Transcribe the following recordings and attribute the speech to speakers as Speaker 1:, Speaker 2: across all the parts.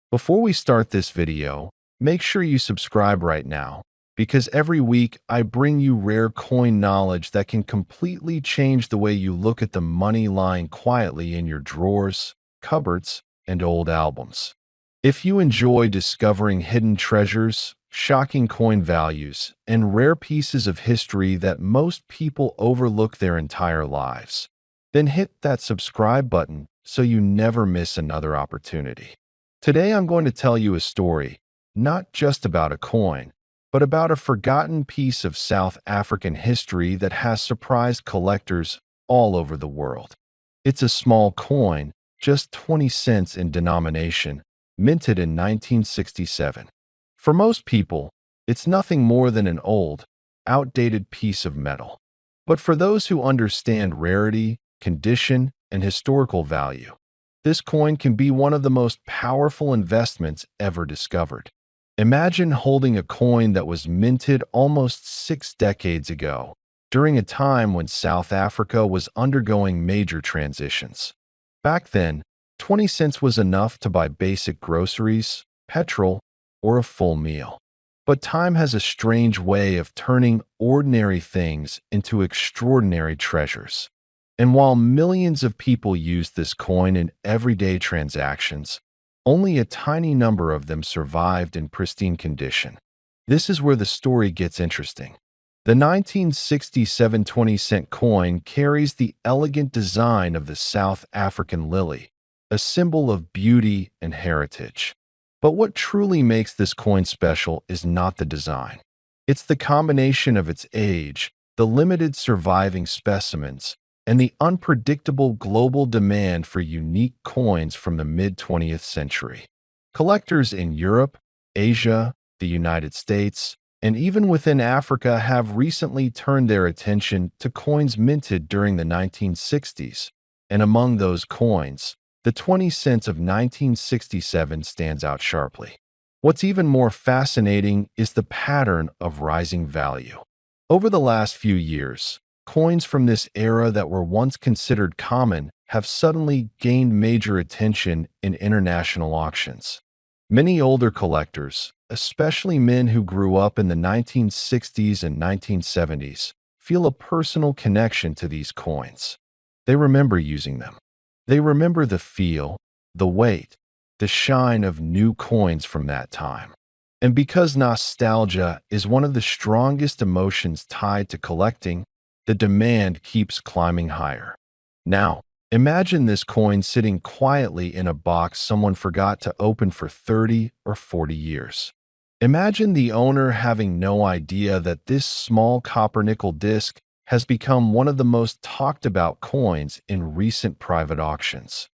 Speaker 1: Before we start this video, make sure you subscribe right now, because every week I bring you rare coin knowledge that can completely change the way you look at the money lying quietly in your drawers, cupboards, and old albums. If you enjoy discovering hidden treasures, shocking coin values, and rare pieces of history that most people overlook their entire lives, then hit that subscribe button so you never miss another opportunity. Today I'm going to tell you a story, not just about a coin, but about a forgotten piece of South African history that has surprised collectors all over the world. It's a small coin, just 20 cents in denomination, minted in 1967. For most people, it's nothing more than an old, outdated piece of metal. But for those who understand rarity, condition, and historical value, this coin can be one of the most powerful investments ever discovered. Imagine holding a coin that was minted almost 6 decades ago, during a time when South Africa was undergoing major transitions. Back then, 20 cents was enough to buy basic groceries, petrol, or a full meal. But time has a strange way of turning ordinary things into extraordinary treasures. And while millions of people use this coin in everyday transactions, only a tiny number of them survived in pristine condition. This is where the story gets interesting. The 1967 20-cent coin carries the elegant design of the South African lily, a symbol of beauty and heritage. But what truly makes this coin special is not the design. It's the combination of its age, the limited surviving specimens, and the unpredictable global demand for unique coins from the mid-20th century. Collectors in Europe, Asia, the United States, and even within Africa have recently turned their attention to coins minted during the 1960s. And among those coins, the 20 cents of 1967 stands out sharply. What's even more fascinating is the pattern of rising value. Over the last few years, coins from this era that were once considered common have suddenly gained major attention in international auctions. Many older collectors, especially men who grew up in the 1960s and 1970s, feel a personal connection to these coins. They remember using them. They remember the feel, the weight, the shine of new coins from that time. And because nostalgia is one of the strongest emotions tied to collecting, the demand keeps climbing higher. Now, imagine this coin sitting quietly in a box someone forgot to open for 30 or 40 years. Imagine the owner having no idea that this small copper nickel disc has become one of the most talked about coins in recent private auctions.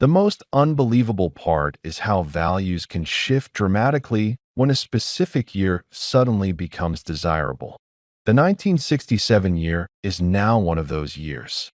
Speaker 1: The most unbelievable part is how values can shift dramatically when a specific year suddenly becomes desirable. The 1967 year is now one of those years.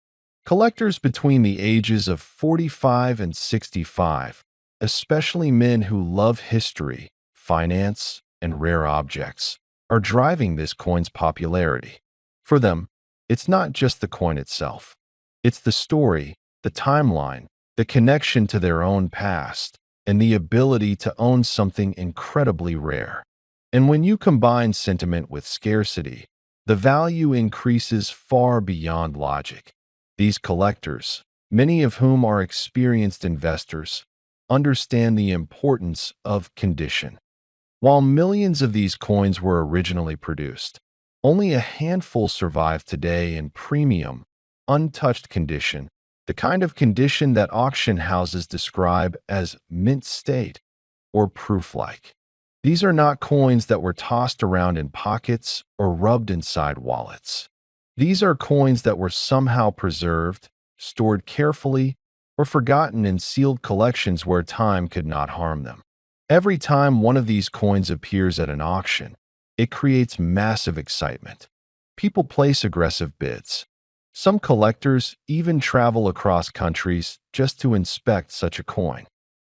Speaker 1: Collectors between the ages of 45 and 65, especially men who love history, finance, and rare objects, are driving this coin's popularity. For them, it's not just the coin itself. It's the story, the timeline, the connection to their own past, and the ability to own something incredibly rare. And when you combine sentiment with scarcity, the value increases far beyond logic. These collectors, many of whom are experienced investors, understand the importance of condition. While millions of these coins were originally produced, only a handful survive today in premium, untouched condition, the kind of condition that auction houses describe as mint state or proof-like. These are not coins that were tossed around in pockets or rubbed inside wallets. These are coins that were somehow preserved, stored carefully, or forgotten in sealed collections where time could not harm them. Every time one of these coins appears at an auction, it creates massive excitement. People place aggressive bids. Some collectors even travel across countries just to inspect such a coin.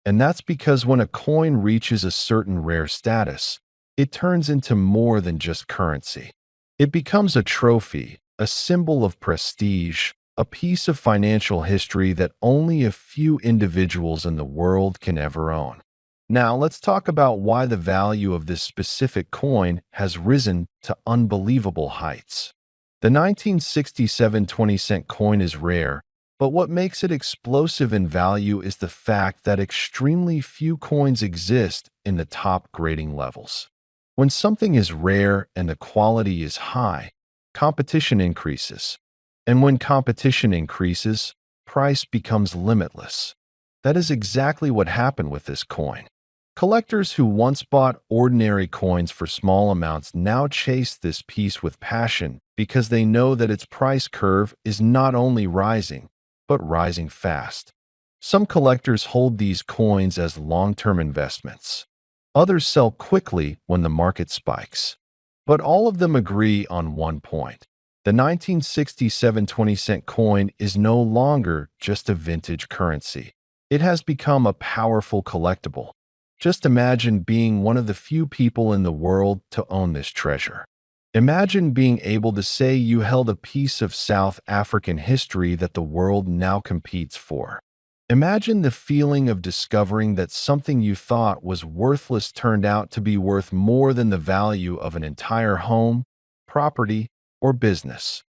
Speaker 1: And that's because when a coin reaches a certain rare status, it turns into more than just currency. It becomes a trophy, a symbol of prestige, a piece of financial history that only a few individuals in the world can ever own. Now, let's talk about why the value of this specific coin has risen to unbelievable heights. The 1967 20-cent coin is rare, but what makes it explosive in value is the fact that extremely few coins exist in the top grading levels. When something is rare and the quality is high, competition increases. And when competition increases, price becomes limitless. That is exactly what happened with this coin. Collectors who once bought ordinary coins for small amounts now chase this piece with passion because they know that its price curve is not only rising, but rising fast. Some collectors hold these coins as long-term investments. Others sell quickly when the market spikes. But all of them agree on one point. The 1967 20-cent coin is no longer just a vintage currency. It has become a powerful collectible. Just imagine being one of the few people in the world to own this treasure. Imagine being able to say you held a piece of South African history that the world now competes for. Imagine the feeling of discovering that something you thought was worthless turned out to be worth more than the value of an entire home, property, or business.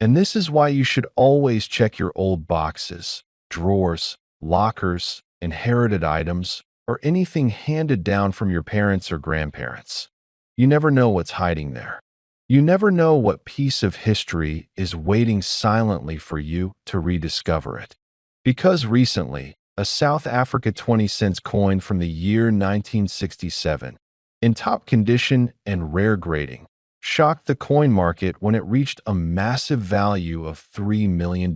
Speaker 1: And this is why you should always check your old boxes, drawers, lockers, inherited items, or anything handed down from your parents or grandparents. You never know what's hiding there. You never know what piece of history is waiting silently for you to rediscover it. Because recently, a South Africa 20 cents coin from the year 1967, in top condition and rare grading, shocked the coin market when it reached a massive value of $3 million.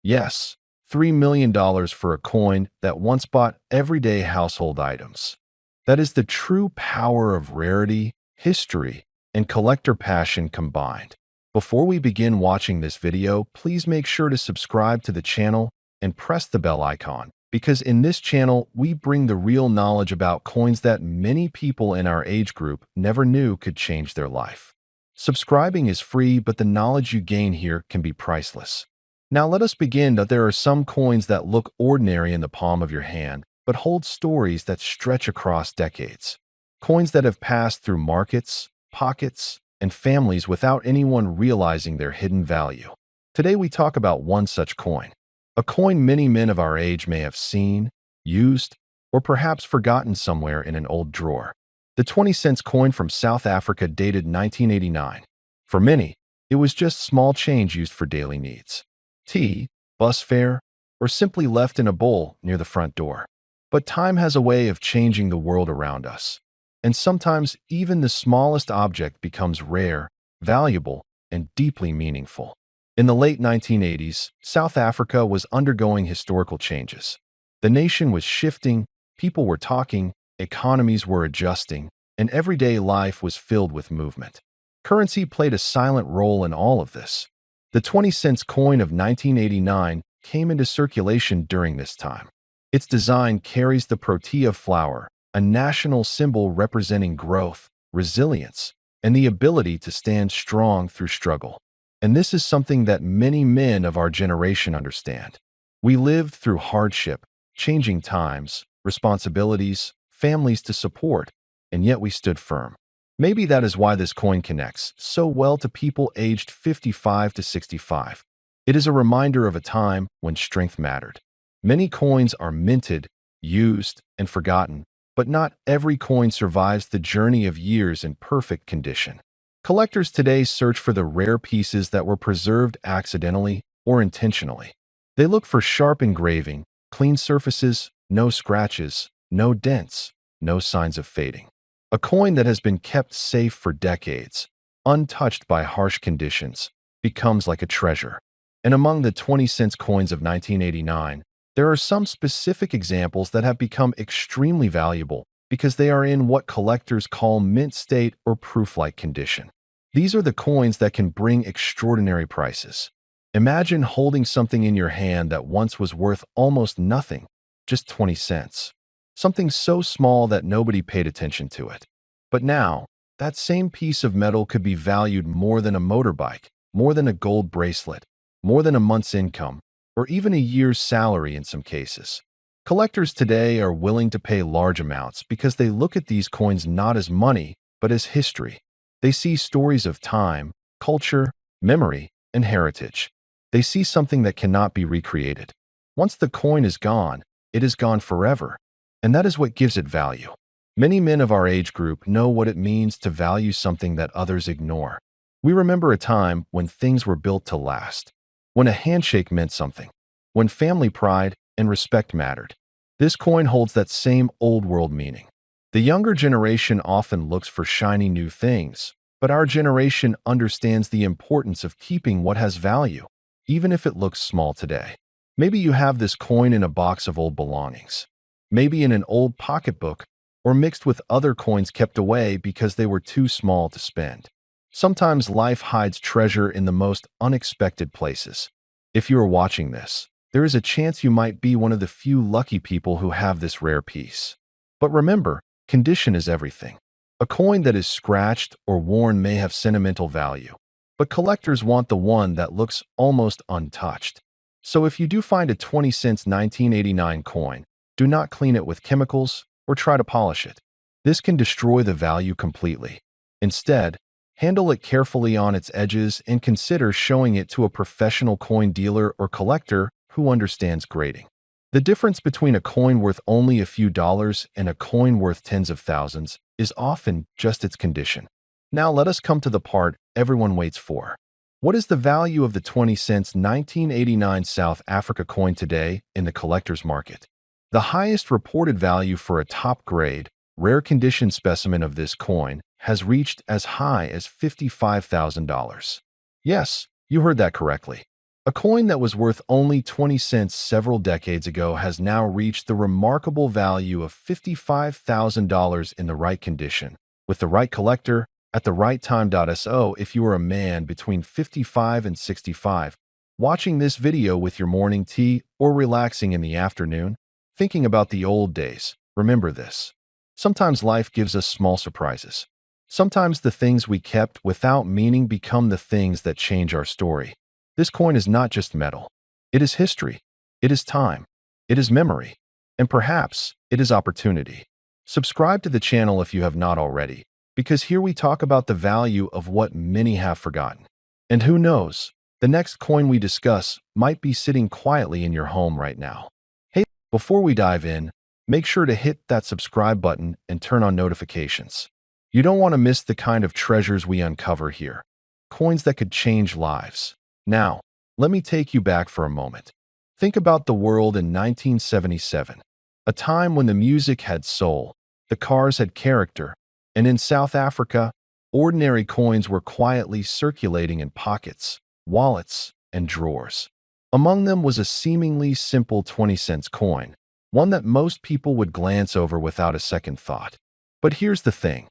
Speaker 1: Yes, $3 million for a coin that once bought everyday household items. That is the true power of rarity, history, and collector passion combined. Before we begin watching this video, please make sure to subscribe to the channel and press the bell icon, because in this channel, we bring the real knowledge about coins that many people in our age group never knew could change their life. Subscribing is free, but the knowledge you gain here can be priceless. Now let us begin. There are some coins that look ordinary in the palm of your hand, but hold stories that stretch across decades. Coins that have passed through markets, pockets, and families without anyone realizing their hidden value. Today we talk about one such coin. A coin many men of our age may have seen, used, or perhaps forgotten somewhere in an old drawer. The 20 cents coin from South Africa dated 1989. For many, it was just small change used for daily needs. Tea, bus fare, or simply left in a bowl near the front door. But time has a way of changing the world around us. And sometimes even the smallest object becomes rare, valuable, and deeply meaningful. In the late 1980s, South Africa was undergoing historical changes. The nation was shifting, people were talking, economies were adjusting, and everyday life was filled with movement. Currency played a silent role in all of this. The 20 cents coin of 1989 came into circulation during this time. Its design carries the protea flower, a national symbol representing growth, resilience, and the ability to stand strong through struggle. And this is something that many men of our generation understand. We lived through hardship, changing times, responsibilities, families to support, and yet we stood firm. Maybe that is why this coin connects so well to people aged 55 to 65. It is a reminder of a time when strength mattered. Many coins are minted, used, and forgotten, but not every coin survives the journey of years in perfect condition. Collectors today search for the rare pieces that were preserved accidentally or intentionally. They look for sharp engraving, clean surfaces, no scratches, no dents, no signs of fading. A coin that has been kept safe for decades, untouched by harsh conditions, becomes like a treasure. And among the 20 cents coins of 1989, there are some specific examples that have become extremely valuable because they are in what collectors call mint state or proof-like condition. These are the coins that can bring extraordinary prices. Imagine holding something in your hand that once was worth almost nothing, just 20 cents. Something so small that nobody paid attention to it. But now, that same piece of metal could be valued more than a motorbike, more than a gold bracelet, more than a month's income, or even a year's salary in some cases. Collectors today are willing to pay large amounts because they look at these coins not as money, but as history. They see stories of time, culture, memory, and heritage. They see something that cannot be recreated. Once the coin is gone, it is gone forever, and that is what gives it value. Many men of our age group know what it means to value something that others ignore. We remember a time when things were built to last, when a handshake meant something, when family pride and respect mattered. This coin holds that same old-world meaning. The younger generation often looks for shiny new things, but our generation understands the importance of keeping what has value, even if it looks small today. Maybe you have this coin in a box of old belongings, maybe in an old pocketbook, or mixed with other coins kept away because they were too small to spend. Sometimes life hides treasure in the most unexpected places. If you are watching this, there is a chance you might be one of the few lucky people who have this rare piece. But remember, condition is everything. A coin that is scratched or worn may have sentimental value, but collectors want the one that looks almost untouched. So if you do find a 20-cent 1989 coin, do not clean it with chemicals or try to polish it. This can destroy the value completely. Instead, handle it carefully on its edges and consider showing it to a professional coin dealer or collector who understands grading. The difference between a coin worth only a few dollars and a coin worth tens of thousands is often just its condition. Now let us come to the part everyone waits for. What is the value of the 20-cent 1989 South Africa coin today in the collector's market? The highest reported value for a top-grade, rare condition specimen of this coin has reached as high as $55,000. Yes, you heard that correctly. A coin that was worth only 20 cents several decades ago has now reached the remarkable value of $55,000 in the right condition, with the right collector, at the right time. So if you are a man between 55 and 65, watching this video with your morning tea or relaxing in the afternoon, thinking about the old days, remember this. Sometimes life gives us small surprises. Sometimes the things we kept without meaning become the things that change our story. This coin is not just metal. It is history. It is time. It is memory. And perhaps it is opportunity. Subscribe to the channel if you have not already, because here we talk about the value of what many have forgotten. And who knows, the next coin we discuss might be sitting quietly in your home right now. Hey, before we dive in, make sure to hit that subscribe button and turn on notifications. You don't want to miss the kind of treasures we uncover here. Coins that could change lives. Now, let me take you back for a moment. Think about the world in 1977, a time when the music had soul, the cars had character, and in South Africa, ordinary coins were quietly circulating in pockets, wallets, and drawers. Among them was a seemingly simple 20-cent coin, one that most people would glance over without a second thought. But here's the thing.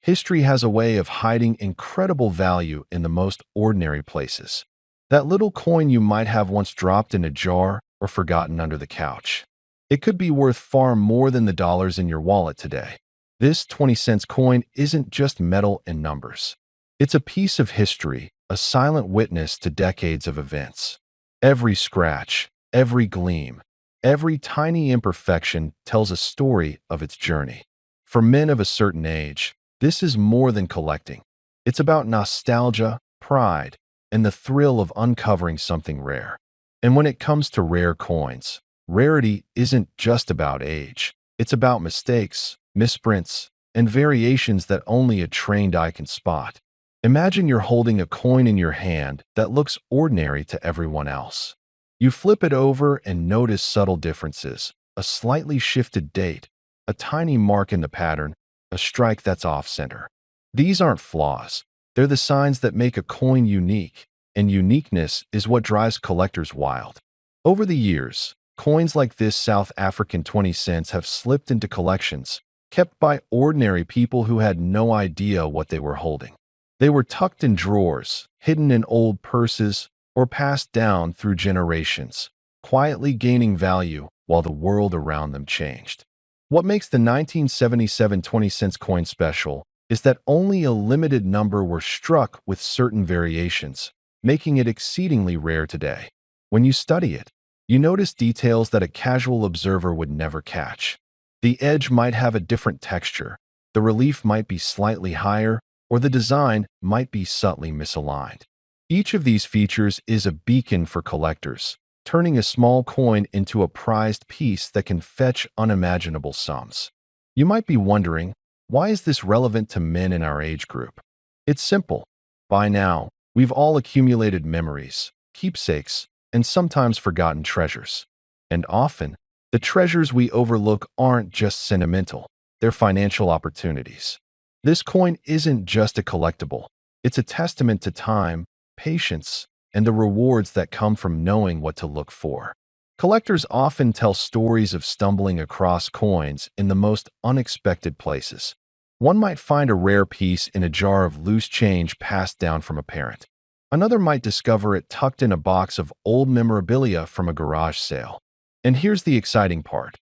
Speaker 1: History has a way of hiding incredible value in the most ordinary places. That little coin you might have once dropped in a jar or forgotten under the couch. It could be worth far more than the dollars in your wallet today. This 20-cent coin isn't just metal and numbers. It's a piece of history, a silent witness to decades of events. Every scratch, every gleam, every tiny imperfection tells a story of its journey. For men of a certain age, this is more than collecting. It's about nostalgia, pride, and the thrill of uncovering something rare. And when it comes to rare coins, rarity isn't just about age. It's about mistakes, misprints, and variations that only a trained eye can spot. Imagine you're holding a coin in your hand that looks ordinary to everyone else. You flip it over and notice subtle differences, a slightly shifted date, a tiny mark in the pattern, a strike that's off-center. These aren't flaws. They're the signs that make a coin unique, and uniqueness is what drives collectors wild. Over the years, coins like this South African 20 cents have slipped into collections, kept by ordinary people who had no idea what they were holding. They were tucked in drawers, hidden in old purses, or passed down through generations, quietly gaining value while the world around them changed. What makes the 1977 20-cent coin special is that only a limited number were struck with certain variations, making it exceedingly rare today. When you study it, You notice details that a casual observer would never catch. The edge might have a different texture, the relief might be slightly higher, or the design might be subtly misaligned. Each of these features is a beacon for collectors, turning a small coin into a prized piece that can fetch unimaginable sums. You might be wondering, why is this relevant to men in our age group? It's simple. By now, we've all accumulated memories, keepsakes, and sometimes forgotten treasures. And often, the treasures we overlook aren't just sentimental, they're financial opportunities. This coin isn't just a collectible, it's a testament to time, patience, and the rewards that come from knowing what to look for. Collectors often tell stories of stumbling across coins in the most unexpected places. One might find a rare piece in a jar of loose change passed down from a parent. Another might discover it tucked in a box of old memorabilia from a garage sale. And here's the exciting part.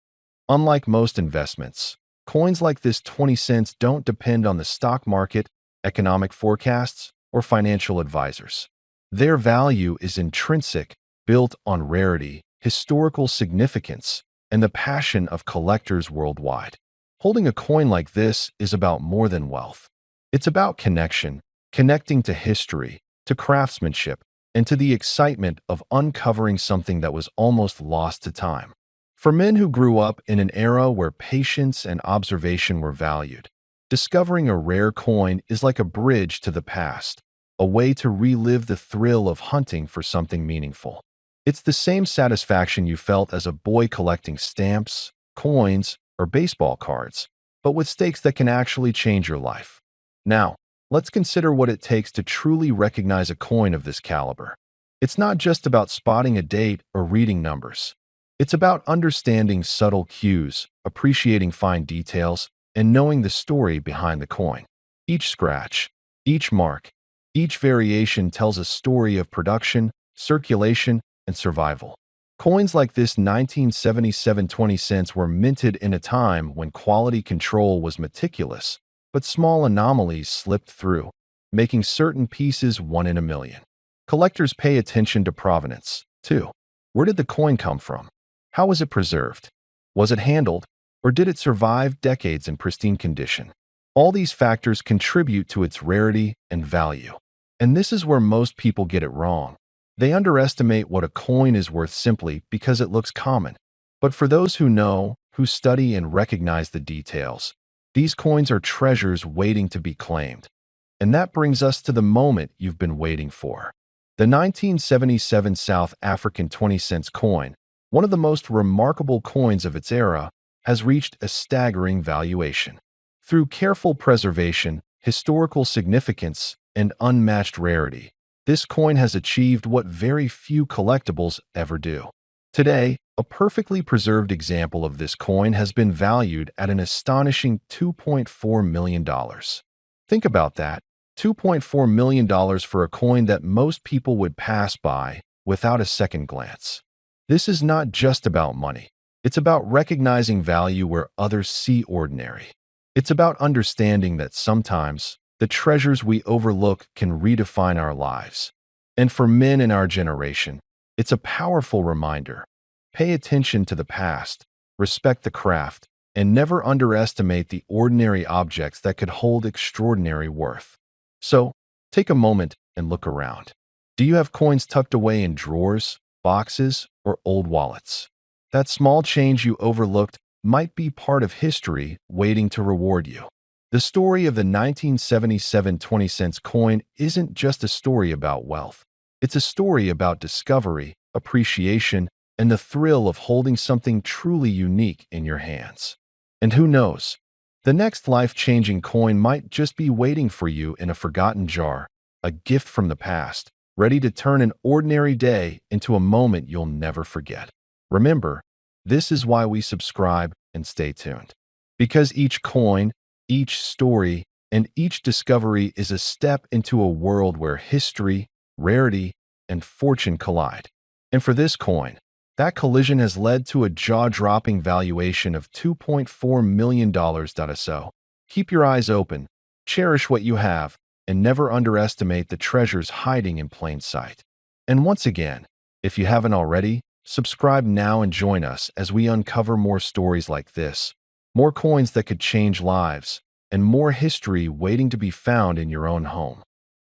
Speaker 1: Unlike most investments, coins like this 20 cents don't depend on the stock market, economic forecasts, or financial advisors. Their value is intrinsic, built on rarity, historical significance, and the passion of collectors worldwide. Holding a coin like this is about more than wealth. It's about connection, connecting to history, to craftsmanship, and to the excitement of uncovering something that was almost lost to time. For men who grew up in an era where patience and observation were valued, discovering a rare coin is like a bridge to the past, a way to relive the thrill of hunting for something meaningful. It's the same satisfaction you felt as a boy collecting stamps, coins, or baseball cards, but with stakes that can actually change your life. Now, let's consider what it takes to truly recognize a coin of this caliber. It's not just about spotting a date or reading numbers. It's about understanding subtle cues, appreciating fine details, and knowing the story behind the coin. Each scratch, each mark, each variation tells a story of production, circulation, and survival. Coins like this 1977 20 cents were minted in a time when quality control was meticulous, but small anomalies slipped through, making certain pieces one in a million. Collectors pay attention to provenance, too. Where did the coin come from? How was it preserved? Was it handled, or did it survive decades in pristine condition? All these factors contribute to its rarity and value. And this is where most people get it wrong. They underestimate what a coin is worth simply because it looks common. But for those who know, who study and recognize the details, these coins are treasures waiting to be claimed. And that brings us to the moment you've been waiting for. The 1977 South African 20 cents coin, one of the most remarkable coins of its era, has reached a staggering valuation. Through careful preservation, historical significance, and unmatched rarity, this coin has achieved what very few collectibles ever do. Today, a perfectly preserved example of this coin has been valued at an astonishing $2.4 million. Think about that, $2.4 million for a coin that most people would pass by without a second glance. This is not just about money. It's about recognizing value where others see ordinary. It's about understanding that sometimes the treasures we overlook can redefine our lives. And for men in our generation, it's a powerful reminder. Pay attention to the past, respect the craft, and never underestimate the ordinary objects that could hold extraordinary worth. So, take a moment and look around. Do you have coins tucked away in drawers, boxes, or old wallets? That small change you overlooked might be part of history waiting to reward you. The story of the 1977 20 cents coin isn't just a story about wealth. It's a story about discovery, appreciation, and the thrill of holding something truly unique in your hands. And who knows? The next life-changing coin might just be waiting for you in a forgotten jar, a gift from the past, ready to turn an ordinary day into a moment you'll never forget. Remember, this is why we subscribe and stay tuned. Because each coin, each story, and each discovery is a step into a world where history, rarity, and fortune collide. And for this coin, that collision has led to a jaw-dropping valuation of $2.4 million. So, keep your eyes open, cherish what you have, and never underestimate the treasures hiding in plain sight. And once again, if you haven't already, Subscribe now and join us as we uncover more stories like this, more coins that could change lives, and more history waiting to be found in your own home.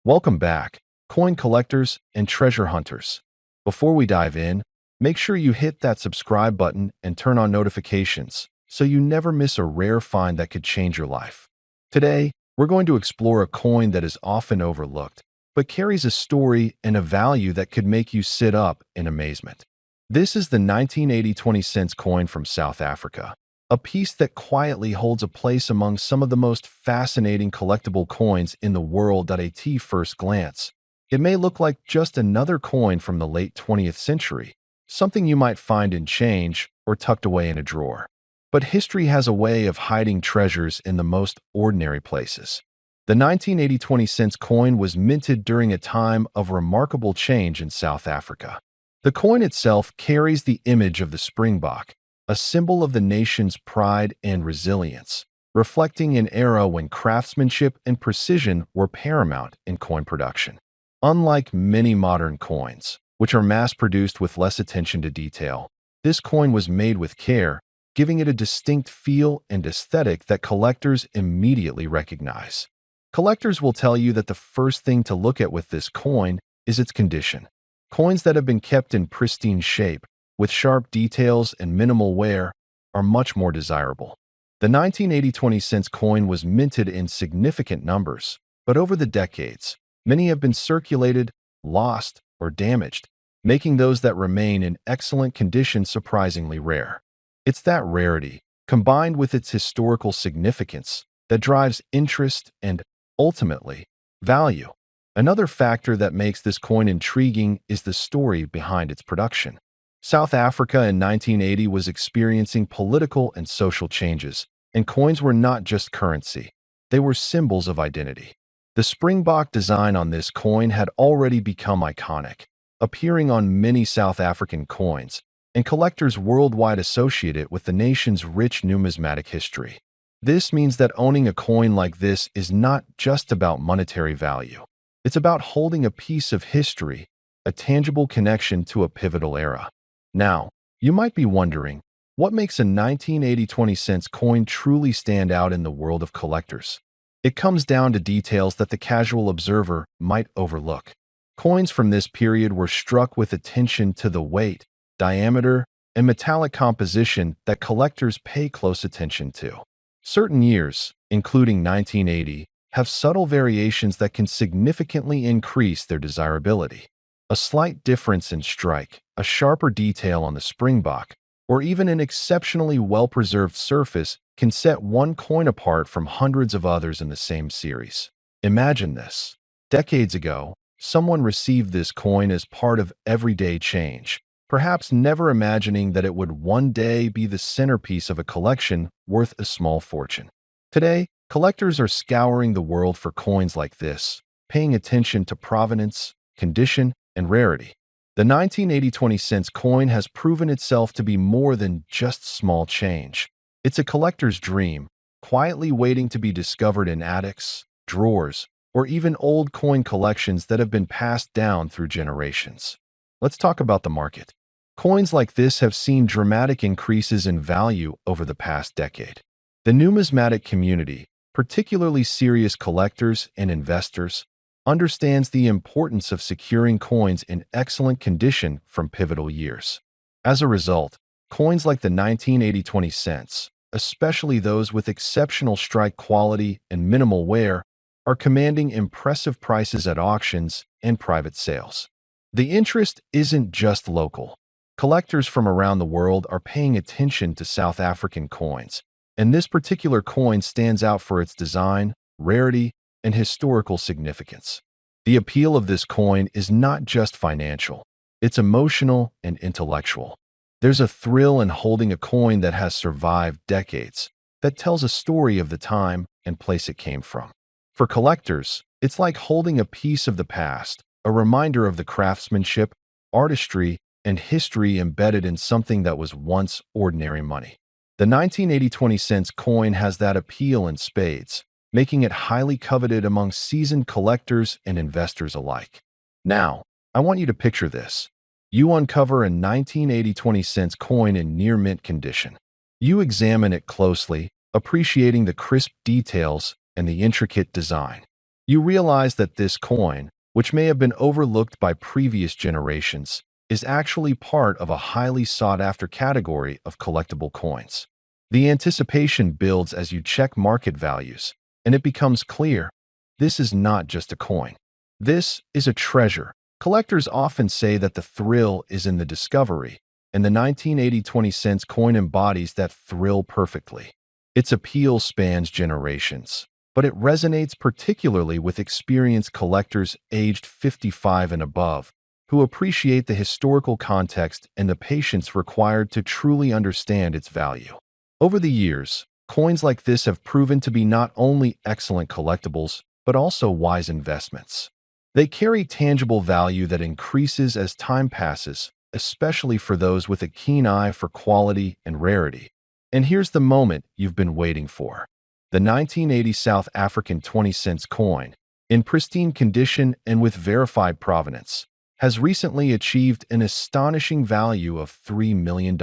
Speaker 1: Welcome back, coin collectors and treasure hunters. Before we dive in, make sure you hit that subscribe button and turn on notifications so you never miss a rare find that could change your life. Today, we're going to explore a coin that is often overlooked, but carries a story and a value that could make you sit up in amazement. This is the 1980 20-cent coin from South Africa, a piece that quietly holds a place among some of the most fascinating collectible coins in the world at a first glance. It may look like just another coin from the late 20th century, something you might find in change or tucked away in a drawer. But history has a way of hiding treasures in the most ordinary places. The 1980 20-cent coin was minted during a time of remarkable change in South Africa. The coin itself carries the image of the springbok, a symbol of the nation's pride and resilience, reflecting an era when craftsmanship and precision were paramount in coin production. Unlike many modern coins, which are mass-produced with less attention to detail, this coin was made with care, giving it a distinct feel and aesthetic that collectors immediately recognize. Collectors will tell you that the first thing to look at with this coin is its condition. Coins that have been kept in pristine shape, with sharp details and minimal wear, are much more desirable. The 1980 20-cent coin was minted in significant numbers, but over the decades, many have been circulated, lost, or damaged, making those that remain in excellent condition surprisingly rare. It's that rarity, combined with its historical significance, that drives interest and, ultimately, value. Another factor that makes this coin intriguing is the story behind its production. South Africa in 1980 was experiencing political and social changes, and coins were not just currency. They were symbols of identity. The springbok design on this coin had already become iconic, appearing on many South African coins, and collectors worldwide associate it with the nation's rich numismatic history. This means that owning a coin like this is not just about monetary value. It's about holding a piece of history, a tangible connection to a pivotal era. Now, you might be wondering, what makes a 1980 20-cent coin truly stand out in the world of collectors? It comes down to details that the casual observer might overlook. Coins from this period were struck with attention to the weight, diameter, and metallic composition that collectors pay close attention to. Certain years, including 1980, have subtle variations that can significantly increase their desirability. A slight difference in strike, a sharper detail on the springbok, or even an exceptionally well-preserved surface can set one coin apart from hundreds of others in the same series. Imagine this. Decades ago, someone received this coin as part of everyday change, perhaps never imagining that it would one day be the centerpiece of a collection worth a small fortune. Today, collectors are scouring the world for coins like this, paying attention to provenance, condition, and rarity. The 1980 20-cent coin has proven itself to be more than just small change. It's a collector's dream, quietly waiting to be discovered in attics, drawers, or even old coin collections that have been passed down through generations. Let's talk about the market. Coins like this have seen dramatic increases in value over the past decade. The numismatic community, particularly serious collectors and investors, understands the importance of securing coins in excellent condition from pivotal years. As a result, coins like the 1980 20-cents, especially those with exceptional strike quality and minimal wear, are commanding impressive prices at auctions and private sales. The interest isn't just local. Collectors from around the world are paying attention to South African coins, and this particular coin stands out for its design, rarity, and historical significance. The appeal of this coin is not just financial, it's emotional and intellectual. There's a thrill in holding a coin that has survived decades, that tells a story of the time and place it came from. For collectors, it's like holding a piece of the past, a reminder of the craftsmanship, artistry, and history embedded in something that was once ordinary money. The 1980 20-cent coin has that appeal in spades, making it highly coveted among seasoned collectors and investors alike. Now, I want you to picture this. You uncover a 1980 20-cent coin in near mint condition. You examine it closely, appreciating the crisp details and the intricate design. You realize that this coin, which may have been overlooked by previous generations, is actually part of a highly sought-after category of collectible coins. The anticipation builds as you check market values, and it becomes clear this is not just a coin. This is a treasure. Collectors often say that the thrill is in the discovery, and the 1980 20-cent coin embodies that thrill perfectly. Its appeal spans generations, but it resonates particularly with experienced collectors aged 55 and above, who appreciate the historical context and the patience required to truly understand its value. Over the years, coins like this have proven to be not only excellent collectibles, but also wise investments. They carry tangible value that increases as time passes, especially for those with a keen eye for quality and rarity. And here's the moment you've been waiting for. The 1980 South African 20-cent coin, in pristine condition and with verified provenance, has recently achieved an astonishing value of $3 million.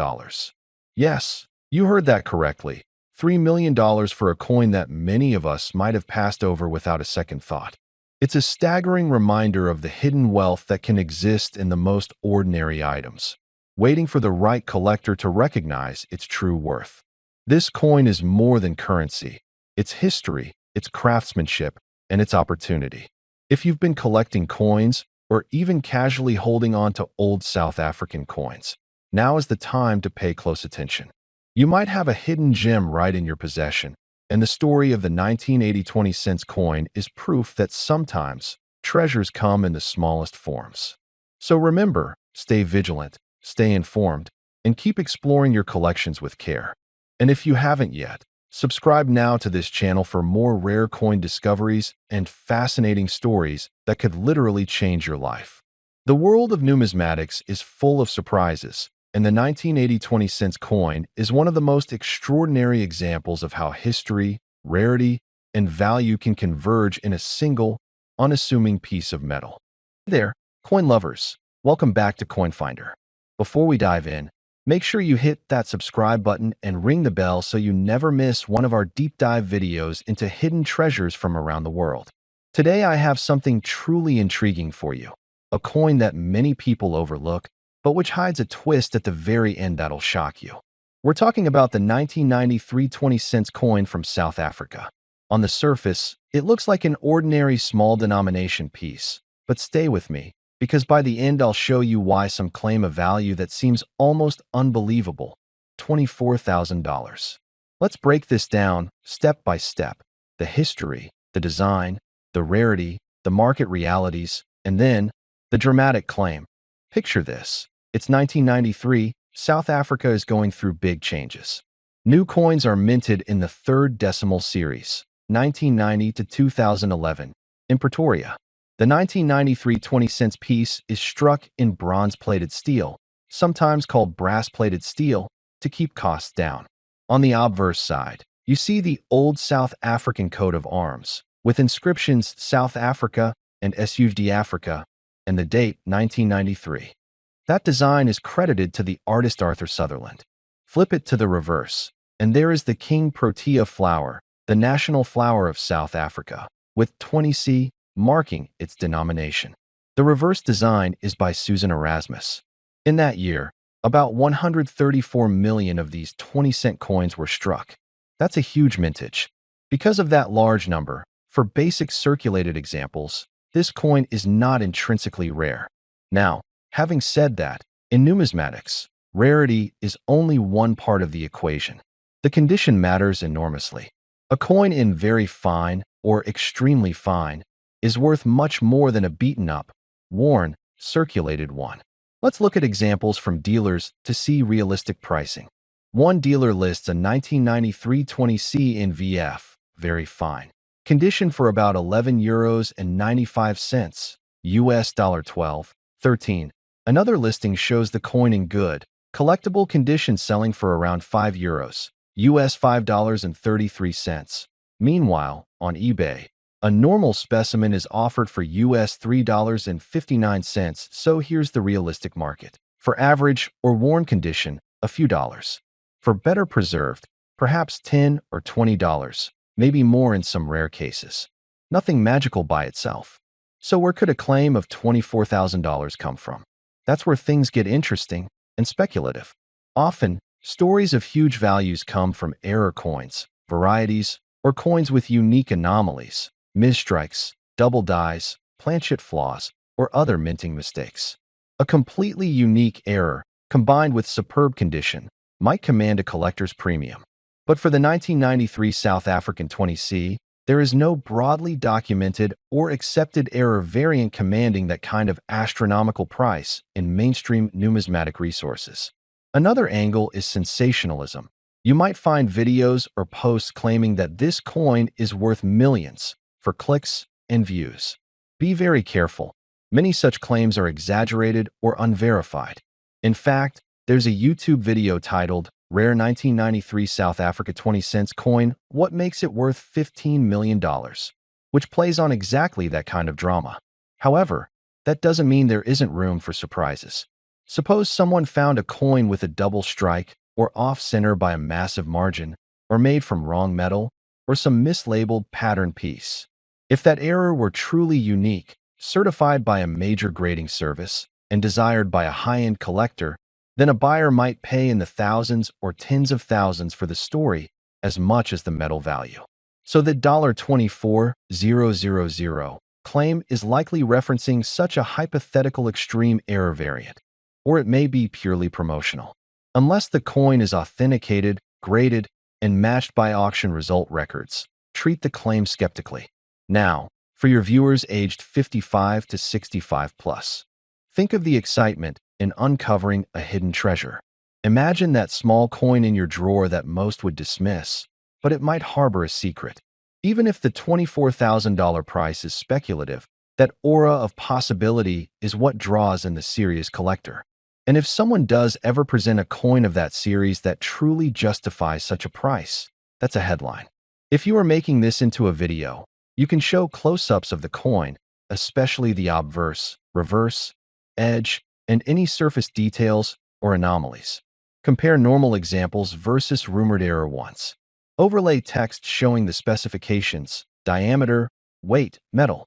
Speaker 1: Yes, you heard that correctly. $3 million for a coin that many of us might have passed over without a second thought. It's a staggering reminder of the hidden wealth that can exist in the most ordinary items, waiting for the right collector to recognize its true worth. This coin is more than currency. It's history, it's craftsmanship, and it's opportunity. If you've been collecting coins, or even casually holding on to old South African coins, now is the time to pay close attention. You might have a hidden gem right in your possession, and the story of the 1980 20-cent coin is proof that sometimes treasures come in the smallest forms. So remember, stay vigilant, stay informed, and keep exploring your collections with care. And if you haven't yet, subscribe now to this channel for more rare coin discoveries and fascinating stories that could literally change your life. The world of numismatics is full of surprises, and the 1980 20-cent coin is one of the most extraordinary examples of how history, rarity, and value can converge in a single, unassuming piece of metal. Hey there, coin lovers. Welcome back to Coin Finder. Before we dive in, make sure you hit that subscribe button and ring the bell so you never miss one of our deep dive videos into hidden treasures from around the world. Today I have something truly intriguing for you, a coin that many people overlook, but which hides a twist at the very end that'll shock you. We're talking about the 1993 20-cent coin from South Africa. On the surface, it looks like an ordinary small denomination piece, but stay with me, because by the end I'll show you why some claim a value that seems almost unbelievable: $24,000. Let's break this down step by step: the history, the design, the rarity, the market realities, and then the dramatic claim. Picture this. It's 1993, South Africa is going through big changes. New coins are minted in the third decimal series, 1990 to 2011, in Pretoria. The 1993 20-cent piece is struck in bronze-plated steel, sometimes called brass-plated steel, to keep costs down. On the obverse side, you see the old South African coat of arms, with inscriptions South Africa and SUD Africa, and the date 1993. That design is credited to the artist Arthur Sutherland. Flip it to the reverse, and there is the King Protea flower, the national flower of South Africa, with 20C marking its denomination. The reverse design is by Susan Erasmus. In that year, about 134 million of these 20-cent coins were struck. That's a huge mintage. Because of that large number, for basic circulated examples, this coin is not intrinsically rare. Now, having said that, in numismatics, rarity is only one part of the equation. The condition matters enormously. A coin in very fine or extremely fine is worth much more than a beaten-up, worn, circulated one. Let's look at examples from dealers to see realistic pricing. One dealer lists a 1993 20C in VF, very fine, condition for about €11.95, US $12.13. Another listing shows the coin in good, collectible condition selling for around €5, US $5.33. Meanwhile, on eBay, A normal specimen is offered for US $3.59, so here's the realistic market. For average or worn condition, a few dollars. For better preserved, perhaps $10 or $20, maybe more in some rare cases. Nothing magical by itself. So where could a claim of $24,000 come from? That's where things get interesting and speculative. Often, stories of huge values come from error coins, varieties, or coins with unique anomalies, misstrikes, double dies, planchet flaws, or other minting mistakes. A completely unique error, combined with superb condition, might command a collector's premium. But for the 1993 South African 20C, there is no broadly documented or accepted error variant commanding that kind of astronomical price in mainstream numismatic resources. Another angle is sensationalism. You might find videos or posts claiming that this coin is worth millions for clicks and views. Be very careful. Many such claims are exaggerated or unverified. In fact, there's a YouTube video titled Rare 1993 South Africa 20-cent coin, What Makes It Worth $15 million, which plays on exactly that kind of drama. However, that doesn't mean there isn't room for surprises. Suppose someone found a coin with a double strike, or off-center by a massive margin, or made from wrong metal, or some mislabeled pattern piece. If that error were truly unique, certified by a major grading service, and desired by a high-end collector, then a buyer might pay in the thousands or tens of thousands for the story as much as the metal value. So the $24000 claim is likely referencing such a hypothetical extreme error variant, or it may be purely promotional. Unless the coin is authenticated, graded, and matched by auction result records, treat the claim skeptically. Now, for your viewers aged 55 to 65 plus, think of the excitement in uncovering a hidden treasure. Imagine that small coin in your drawer that most would dismiss, but it might harbor a secret. Even if the $24,000 price is speculative, that aura of possibility is what draws in the serious collector. And if someone does ever present a coin of that series that truly justifies such a price, that's a headline. If you are making this into a video, you can show close-ups of the coin, especially the obverse, reverse, edge, and any surface details or anomalies. Compare normal examples versus rumored error ones. Overlay text showing the specifications, diameter, weight, metal.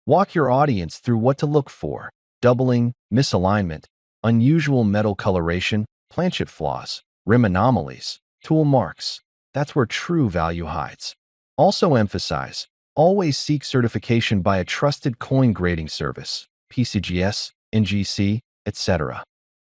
Speaker 1: Walk your audience through what to look for: doubling, misalignment, unusual metal coloration, planchet flaws, rim anomalies, tool marks. That's where true value hides. Also emphasize, always seek certification by a trusted coin grading service, PCGS, NGC, etc.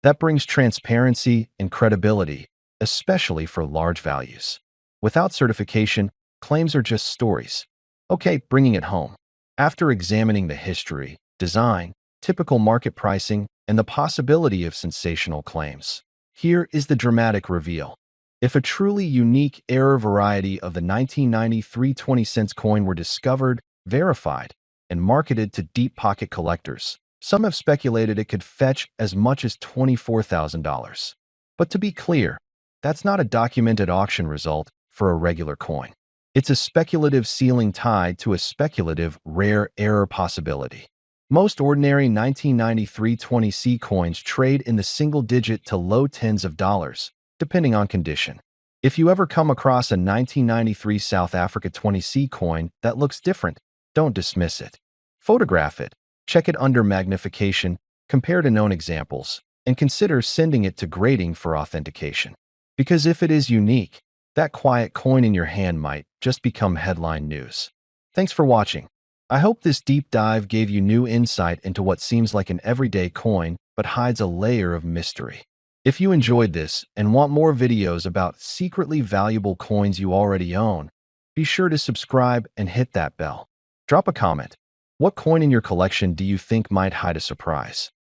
Speaker 1: That brings transparency and credibility, especially for large values. Without certification, claims are just stories. Okay, bringing it home. After examining the history, design, typical market pricing, and the possibility of sensational claims, here is the dramatic reveal. If a truly unique error variety of the 1993 20-cent coin were discovered, verified, and marketed to deep-pocket collectors, some have speculated it could fetch as much as $24,000. But to be clear, that's not a documented auction result for a regular coin. It's a speculative ceiling tied to a speculative rare error possibility. Most ordinary 1993 20C coins trade in the single-digit to low tens of dollars, depending on condition. If you ever come across a 1993 South Africa 20C coin that looks different, don't dismiss it. Photograph it, check it under magnification, compare to known examples, and consider sending it to grading for authentication. Because if it is unique, that quiet coin in your hand might just become headline news. Thanks for watching. I hope this deep dive gave you new insight into what seems like an everyday coin but hides a layer of mystery. If you enjoyed this and want more videos about secretly valuable coins you already own, be sure to subscribe and hit that bell. Drop a comment. What coin in your collection do you think might hide a surprise?